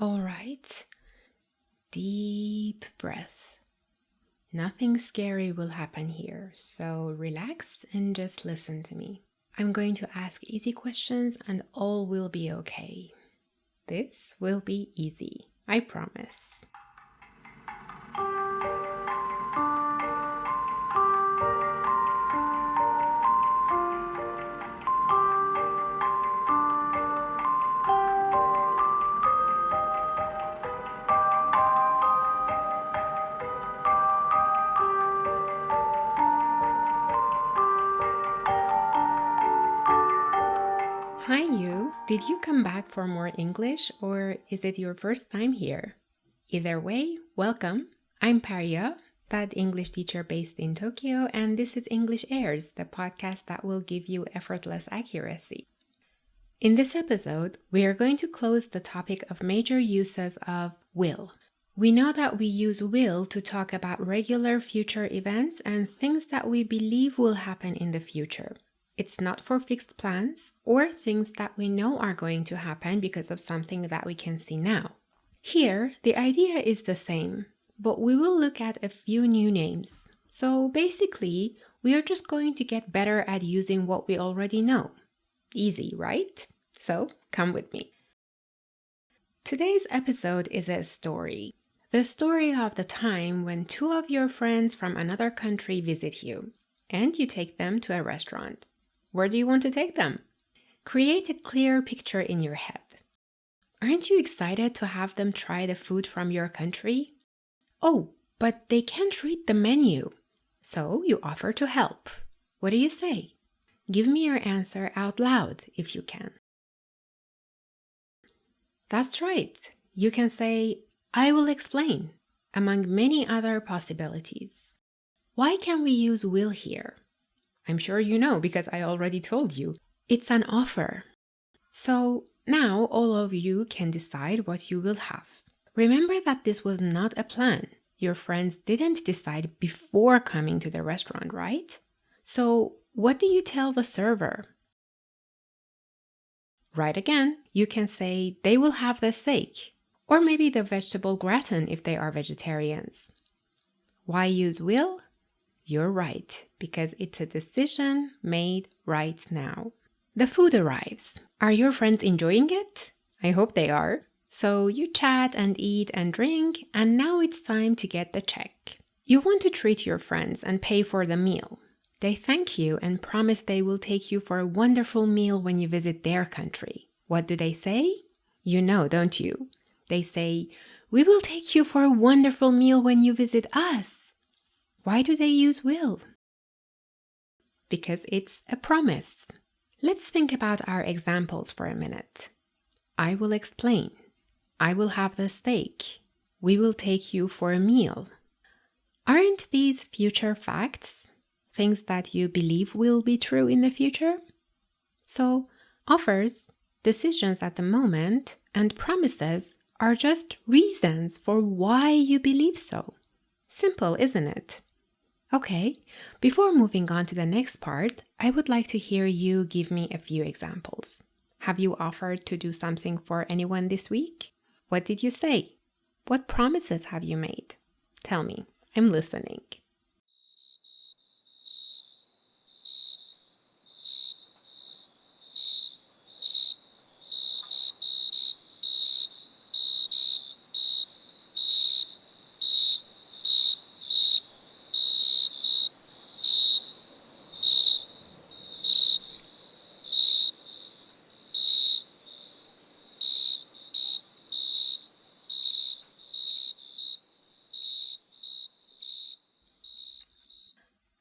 All right. Deep breath. Nothing scary will happen here, so relax and just listen to me. I'm going to ask easy questions and all will be okay. This will be easy, I promise. Hi, you. Did you come back for more English or is it your first time here? Either way, welcome. I'm Paria, that English teacher based in Tokyo, and this is English Airs, the podcast that will give you effortless accuracy. In this episode, we are going to close the topic of major uses of will. We know that we use will to talk about regular future events and things that we believe will happen in the future. It's not for fixed plans or things that we know are going to happen because of something that we can see now. Here, the idea is the same, but we will look at a few new names. So basically, we are just going to get better at using what we already know. Easy, right? So, come with me. Today's episode is a story. The story of the time when two of your friends from another country visit you, and you take them to a restaurant. Where do you want to take them? Create a clear picture in your head. Aren't you excited to have them try the food from your country? Oh, but they can't read the menu. So you offer to help. What do you say? Give me your answer out loud if you can. That's right. You can say, I will explain, among many other possibilities. Why can we use will here? I'm sure you know because I already told you. It's an offer. So now all of you can decide what you will have. Remember that this was not a plan. Your friends didn't decide before coming to the restaurant, right? So what do you tell the server? Right again, you can say they will have the steak, or maybe the vegetable gratin if they are vegetarians. Why use will? You're right, because it's a decision made right now. The food arrives. Are your friends enjoying it? I hope they are. So you chat and eat and drink, and now it's time to get the check. You want to treat your friends and pay for the meal. They thank you and promise they will take you for a wonderful meal when you visit their country. What do they say? You know, don't you? They say, we will take you for a wonderful meal when you visit us. Why do they use will? Because it's a promise. Let's think about our examples for a minute. I will explain. I will have the steak. We will take you for a meal. Aren't these future facts? Things that you believe will be true in the future? So, offers, decisions at the moment, and promises are just reasons for why you believe so. Simple, isn't it? Okay, before moving on to the next part, I would like to hear you give me a few examples. Have you offered to do something for anyone this week? What did you say? What promises have you made? Tell me, I'm listening.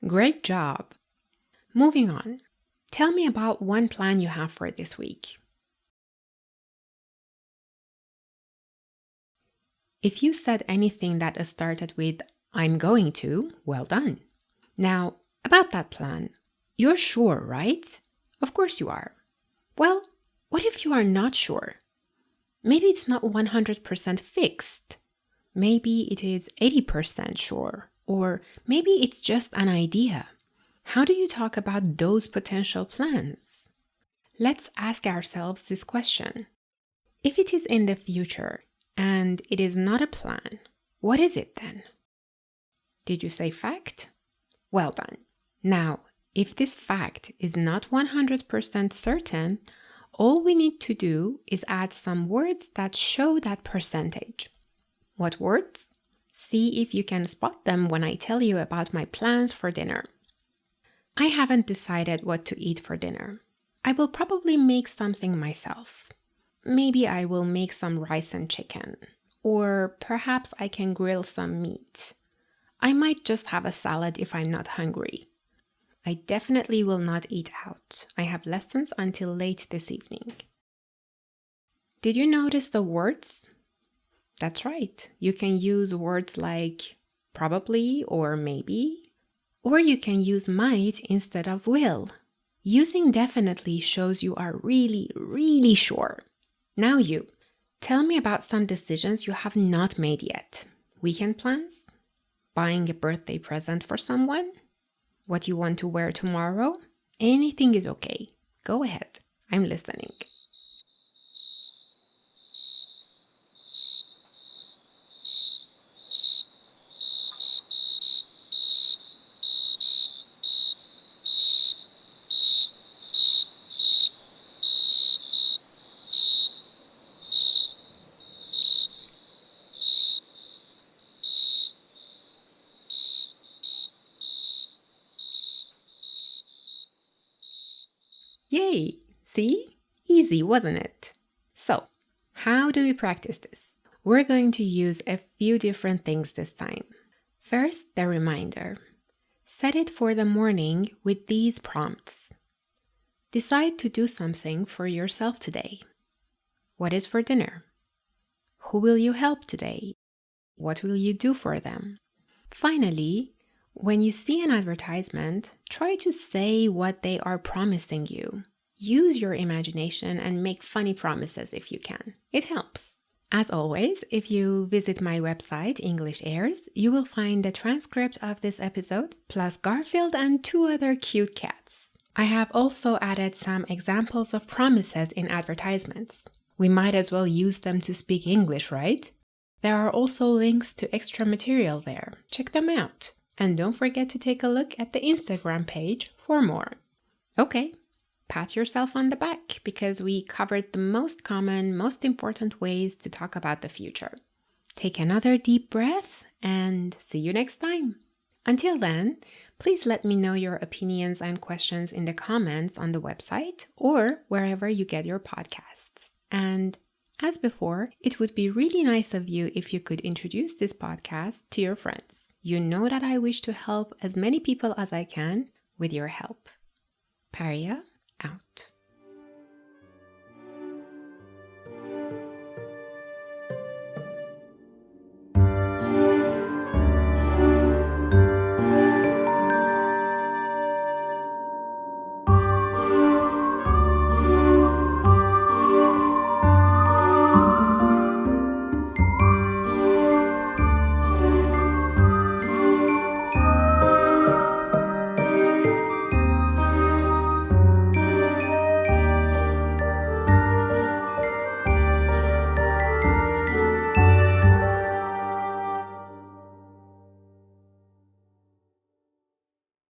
Great job. Moving on. Tell me about one plan you have for this week. If you said anything that started with, I'm going to, well done. Now, about that plan, you're sure, right? Of course you are. Well, what if you are not sure? Maybe it's not 100% fixed. Maybe it is 80% sure. Or maybe it's just an idea. How do you talk about those potential plans? Let's ask ourselves this question. If it is in the future and it is not a plan, what is it then? Did you say fact? Well done. Now, if this fact is not 100% certain, all we need to do is add some words that show that percentage. What words? See if you can spot them when I tell you about my plans for dinner. I haven't decided what to eat for dinner. I will probably make something myself. Maybe I will make some rice and chicken. Or perhaps I can grill some meat. I might just have a salad if I'm not hungry. I definitely will not eat out. I have lessons until late this evening. Did you notice the words? That's right. You can use words like probably or maybe, or you can use might instead of will. Using definitely shows you are really, really sure. Now you, tell me about some decisions you have not made yet. Weekend plans? Buying a birthday present for someone? What you want to wear tomorrow? Anything is okay. Go ahead. I'm listening. Yay! See? Easy, wasn't it? So, how do we practice this? We're going to use a few different things this time. First, the reminder. Set it for the morning with these prompts. Decide to do something for yourself today. What is for dinner? Who will you help today? What will you do for them? Finally, when you see an advertisement, try to say what they are promising you. Use your imagination and make funny promises if you can. It helps. As always, if you visit my website, English Airs, you will find the transcript of this episode, plus Garfield and 2 other cute cats. I have also added some examples of promises in advertisements. We might as well use them to speak English, right? There are also links to extra material there. Check them out. And don't forget to take a look at the Instagram page for more. Okay, pat yourself on the back because we covered the most common, most important ways to talk about the future. Take another deep breath and see you next time. Until then, please let me know your opinions and questions in the comments on the website or wherever you get your podcasts. And as before, it would be really nice of you if you could introduce this podcast to your friends. You know that I wish to help as many people as I can with your help. Paria out.